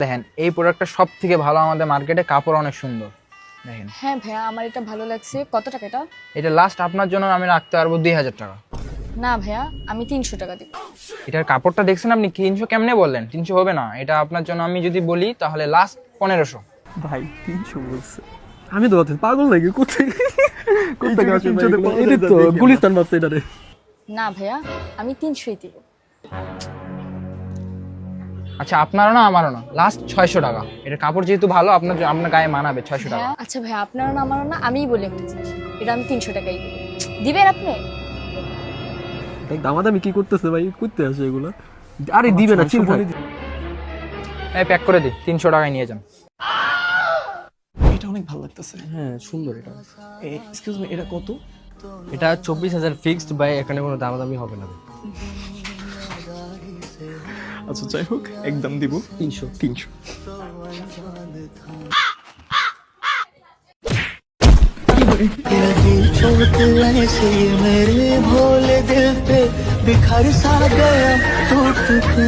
দেখেন এই প্রোডাক্টটা সব থেকে ভালো আমাদের মার্কেটে, কাপড় অনেক সুন্দর। দেখেন হ্যাঁ ভাইয়া, আমার এটা ভালো লাগছে। কত টাকা এটা? এটা লাস্ট আপনার জন্য আমি রাখতে পারবো 2000 টাকা। না ভাইয়া, আমি 300 টাকা দিব। এটার কাপড়টা দেখছেন আপনি, 300 কেমনে বললেন? 300 হবে না, এটা আপনার জন্য আমি যদি বলি তাহলে লাস্ট 1500। ভাই 300 বলছে, আমি তো ভাবছি পাগল নাকি, কোথায় কোথায় আসে ভাই এগুলো? এই তো গুলিস্তান ভাবছে এটা রে। না ভাইয়া, আমি 300ই দিব। আচ্ছা আপনারও না আমারও না, লাস্ট 600 টাকা। এটা কাপড় যেহেতু ভালো, আপনার গায়ে মানাবে 600 টাকা। হ্যাঁ আচ্ছা ভাইয়া, আপনারও না আমারও না, আমিই বলি একটা জিনিস, এটা আমি 300 টাকাই দিব। দিবেন আপনি? দেখ দামাদামি কি করতেছে ভাই, করতে আসে এগুলো। আরে দিবে না, চিল থাক। এই প্যাক করে দিই, 300 টাকায় নিয়ে যান। এটা অনেক ভালো লাগতেছে। হ্যাঁ সুন্দর এটা। এক্সকিউজ মি, এটা কত? এটা 24,000 ফিক্সড ভাই, এখানে কোনো দামাদামি হবে না। আচ্ছা যাই হোক, একদম দিব 300। चोट ऐसे मेरे भोले दिल पे बिखर सा गया टूट के